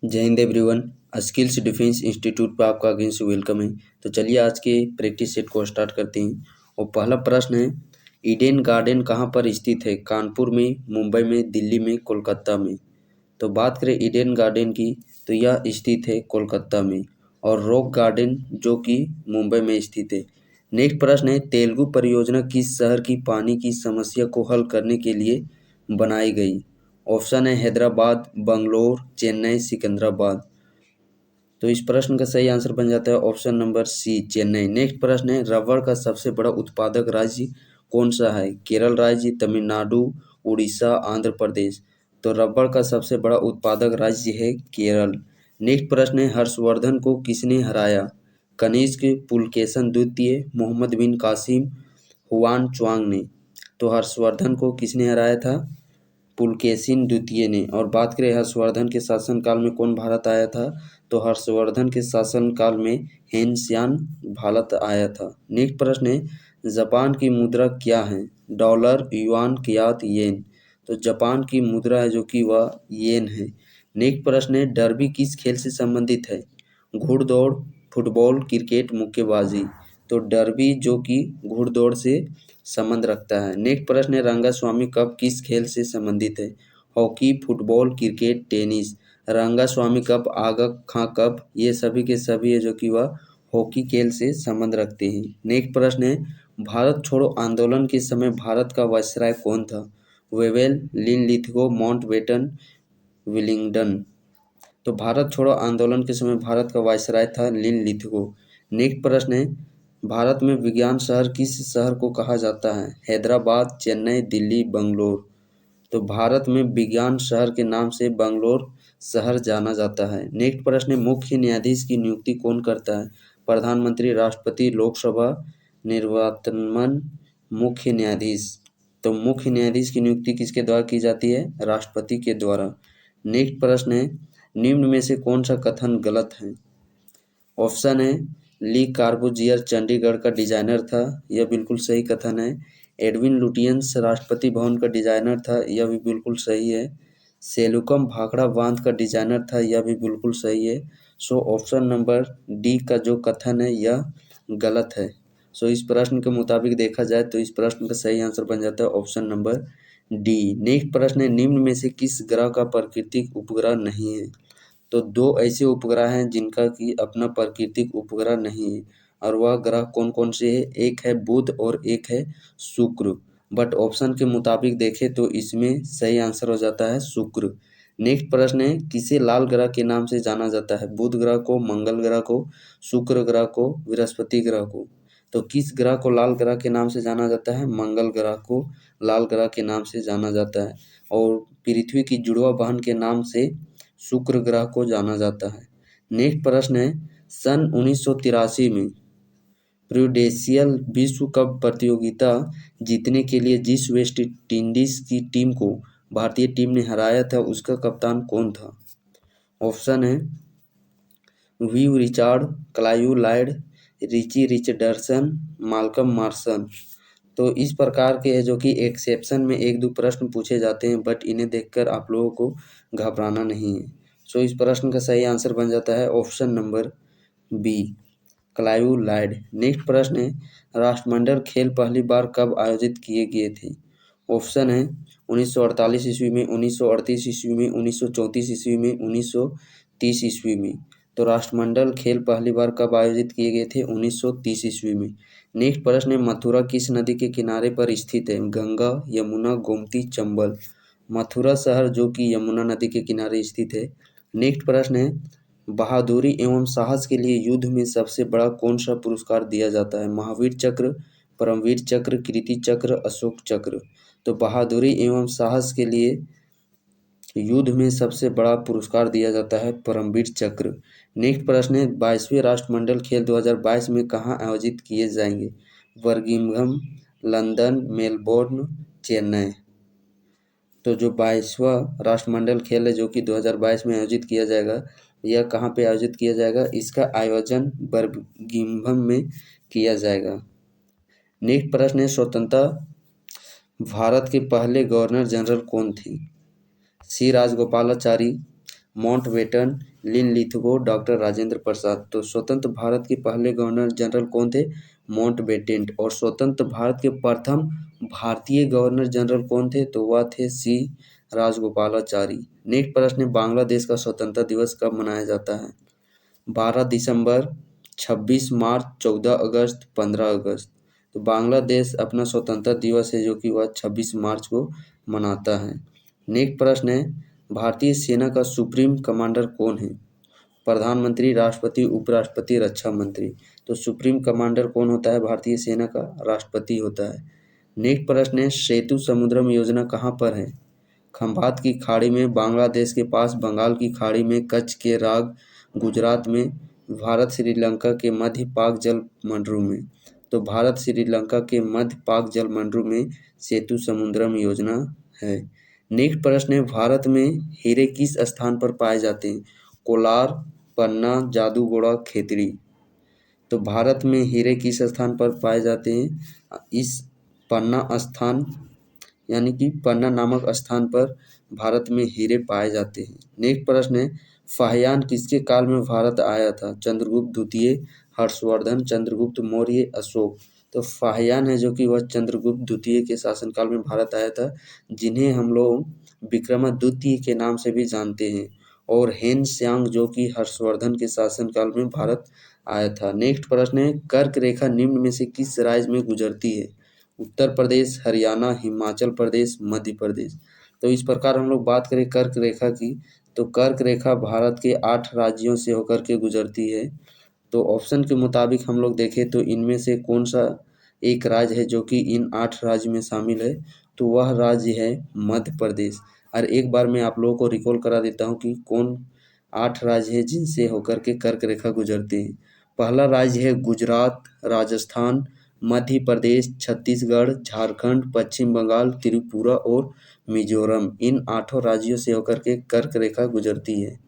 जय Hind everyone. Skills defence institute पर आपका अगेन से वेलकम है। तो चलिए आज के प्रैक्टिस सेट को स्टार्ट करते हैं। और पहला प्रश्न है, ईडन गार्डन कहाँ पर स्थित है? कानपुर में, मुंबई में, दिल्ली में, कोलकाता में? तो बात करें ईडन गार्डन की, तो यह स्थित है कोलकाता में। और रॉक गार्डन जो कि मुंबई में स्थित है। नेक्स्ट प्रश्न है, तेलुगु परियोजना किस शहर की पानी की समस्या को हल करने के लिए बनाई गई? ऑप्शन है हैदराबाद, बंगलोर, चेन्नई, सिकंदराबाद। तो इस प्रश्न का सही आंसर बन जाता है option number C, Chennai. Next प्रश्न है, रबड़ का सबसे बड़ा उत्पादक राज्य कौन सा है? केरल राज्य, तमिलनाडु, उड़ीसा, आंध्र प्रदेश? तो रबड़ का सबसे बड़ा उत्पादक राज्य है केरल। नेक्स्ट प्रश्न है, हर्षवर्धन को किसने हराया? कनिष्क, पुलकेशन द्वितीय, मोहम्मद बिन कासिम, हुआन च्वांग ने? तो हर्षवर्धन को किसने हराया था? पुलकेशिन द्वितीय ने। और बात करें हर्षवर्धन के शासनकाल में कौन भारत आया था? तो हर्षवर्धन के शासनकाल में हेनसियान भारत आया था। नेक्स्ट प्रश्न है, जापान की मुद्रा क्या है? डॉलर, युआन, कियात, येन? तो जापान की मुद्रा है जो कि वह येन है। नेक्स्ट प्रश्न है, डर्बी किस खेल से संबंधित है? घुड़दौड़, फुटबॉल, क्रिकेट, मुक्केबाजी? तो डर्बी जो कि घुड़दौड़ से संबंध रखता है। नेक्स्ट प्रश्न है, रंगास्वामी कप किस खेल से संबंधित है? Hockey, football, cricket, tennis? Rangaswamy cup, Aga Khan cup, ये सभी के सभी है जो कि वह हॉकी खेल से संबंध रखते हैं। नेक्स्ट प्रश्न है, भारत छोड़ो आंदोलन के समय भारत का वायसराय कौन था? Wavell, Linlithgow, Mountbatten, Willingdon? तो भारत छोड़ो आंदोलन के समय भारत का वायसराय था लिनलिथगो। नेक्स्ट प्रश्न है, भारत में विज्ञान शहर किस शहर को कहा जाता है? हैदराबाद, चेन्नई, दिल्ली, बंगलोर? तो भारत में विज्ञान शहर के नाम से बंगलोर शहर जाना जाता है। नेक्स्ट प्रश्न है, मुख्य न्यायाधीश की नियुक्ति कौन करता है? प्रधानमंत्री, राष्ट्रपति, लोकसभा, निर्वाचन, मुख्य न्यायाधीश? तो मुख्य न्यायाधीश की नियुक्ति किसके द्वारा की जाती है? राष्ट्रपति के द्वारा। नेक्स्ट प्रश्न है, निम्न में से कौन सा कथन गलत है? ऑप्शन है, ली कार्बूजियर चंडीगढ़ का डिजाइनर था, यह बिल्कुल सही कथन है। एडविन लुटियंस राष्ट्रपति भवन का डिजाइनर था, यह भी बिल्कुल सही है। सेलुकम भाखड़ा बांध का डिजाइनर था, यह भी बिल्कुल सही है। सो ऑप्शन नंबर डी का जो कथन है यह गलत है। सो इस प्रश्न के मुताबिक देखा जाए तो इस प्रश्न का सही आंसर बन जाता है ऑप्शन नंबर डी। नेक्स्ट प्रश्न है, निम्न में से किस ग्रह का प्राकृतिक उपग्रह नहीं है? तो दो ऐसे उपग्रह हैं जिनका कि अपना प्राकृतिक उपग्रह नहीं है। और वह ग्रह कौन कौन से है? एक है बुध और एक है शुक्र। बट ऑप्शन के मुताबिक देखें तो इसमें सही आंसर हो जाता है शुक्र। नेक्स्ट प्रश्न है, किसे लाल ग्रह के नाम से जाना जाता है? बुध ग्रह को, मंगल ग्रह को, शुक्र ग्रह को, बृहस्पति ग्रह को? तो किस ग्रह को लाल ग्रह के नाम से जाना जाता है? मंगल ग्रह को लाल ग्रह के नाम से जाना जाता है। और पृथ्वी की जुड़वा बहन के नाम से शुक्र ग्रह को जाना जाता है। नेक्स्ट प्रश्न है, सन 1983 में प्रूडेंशियल विश्व कप प्रतियोगिता जीतने के लिए जिस वेस्ट इंडीज की टीम को भारतीय टीम ने हराया था उसका कप्तान कौन था? ऑप्शन है, वीव रिचार्ड, क्लाइव लाइड, रिची रिचर्डसन, माल्कम मार्सन? तो इस प्रकार के है जो कि एक्सेप्शन में एक दो प्रश्न पूछे जाते हैं, बट इन्हें देखकर आप लोगों को घबराना नहीं है। सो इस प्रश्न का सही आंसर बन जाता है ऑप्शन नंबर बी, क्लाइव लाइड। नेक्स्ट प्रश्न है, राष्ट्रमंडल खेल पहली बार कब आयोजित किए गए थे? ऑप्शन है, 1948 ईस्वी में, 1938 ईस्वी में, 1934 ईस्वी में, 1930 ईस्वी में? तो राष्ट्रमंडल खेल पहली बार कब आयोजित किए गए थे? 1930 ईस्वी में। नेक्स्ट प्रश्न है, मथुरा किस नदी के किनारे पर स्थित है? गंगा, यमुना, गोमती, चंबल? मथुरा शहर जो कि यमुना नदी के किनारे स्थित है। नेक्स्ट प्रश्न है, बहादुरी एवं साहस के लिए युद्ध में सबसे बड़ा कौन सा पुरस्कार दिया जाता है? महावीर चक्र, परमवीर चक्र, कीर्ति चक्र, अशोक चक्र? तो बहादुरी एवं साहस के लिए युद्ध में सबसे बड़ा पुरस्कार दिया जाता है परमवीर चक्र। नेक्स्ट प्रश्न है, 22वें राष्ट्रमंडल खेल 2022 में कहाँ आयोजित किए जाएंगे? Birmingham, London, Melbourne, Chennai? तो जो 22वां राष्ट्रमंडल खेल है जो कि 2022 में आयोजित किया जाएगा, यह कहाँ पे आयोजित किया जाएगा? इसका आयोजन बर्मिंघम में किया जाएगा। नेक्स्ट प्रश्न है, स्वतंत्रता भारत के पहले गवर्नर जनरल कौन थे? C Rajagopalachari, Mountbatten, Linlithgow, doctor Rajendra Prasad. तो स्वतंत्र भारत के पहले गवर्नर जनरल कौन थे? माउंटबेटन। और स्वतंत्र भारत के प्रथम भारतीय गवर्नर जनरल कौन थे? तो वह थे सी राजगोपालाचारी। नेक्स्ट प्रश्न है, बांग्लादेश का स्वतंत्रता दिवस कब मनाया जाता है? 12 दिसंबर, 26 मार्च, 14 अगस्त, 15 अगस्त। तो बांग्लादेश अपना स्वतंत्रता दिवस है जो कि वह 26 मार्च को मनाता है। नेक्स्ट प्रश्न है, भारतीय सेना का सुप्रीम कमांडर कौन है? प्रधानमंत्री, राष्ट्रपति, उपराष्ट्रपति, रक्षा मंत्री। तो सुप्रीम कमांडर कौन होता है भारतीय सेना का? राष्ट्रपति होता है। नेक्स्ट प्रश्न है, सेतु समुद्रम योजना कहाँ पर है? खंभात की खाड़ी में, बांग्लादेश के पास, बंगाल की खाड़ी में, कच्छ के राग, गुजरात में, भारत श्रीलंका के मध्य पाक जल मंडरू में। तो भारत श्रीलंका के मध्य पाक जल मंडरू में सेतु समुद्रम योजना है। नेक्स्ट प्रश्न है, भारत में हीरे किस स्थान पर पाए जाते हैं? कोलार, पन्ना, जादूगोड़ा, खेतड़ी। तो भारत में हीरे किस स्थान पर पाए जाते हैं? इस पन्ना स्थान यानी कि पन्ना नामक स्थान पर भारत में हीरे पाए जाते हैं। नेक्स्ट प्रश्न है, फाहियान किसके काल में भारत आया था? चंद्रगुप्त द्वितीय, हर्षवर्धन, चंद्रगुप्त मौर्य, अशोक। तो फाहियान है जो कि वह चंद्रगुप्त द्वितीय के शासनकाल में भारत आया था, जिन्हें हम लोग विक्रमादित्य के नाम से भी जानते हैं। और हेन स्यांग जो कि हर्षवर्धन के शासनकाल में भारत आया था। नेक्स्ट प्रश्न है, कर्क रेखा निम्न में से किस राज्य में गुजरती है? उत्तर प्रदेश, हरियाणा, हिमाचल प्रदेश, मध्य प्रदेश। तो इस प्रकार हम लोग बात करें कर्क रेखा की, तो कर्क रेखा भारत के 8 राज्यों से होकर के गुजरती है। तो ऑप्शन के मुताबिक हम लोग देखें तो इनमें से कौन सा एक राज्य है जो कि इन 8 राज्य में शामिल है? तो वह राज्य है मध्य प्रदेश। और एक बार मैं आप लोगों को रिकॉल करा देता हूँ कि कौन 8 राज्य है जिनसे होकर के कर्क रेखा गुजरती है। पहला राज्य है गुजरात, राजस्थान, मध्य प्रदेश, छत्तीसगढ़, झारखंड, पश्चिम बंगाल, त्रिपुरा और मिजोरम। इन 8 राज्यों से होकर के कर्क रेखा गुजरती है।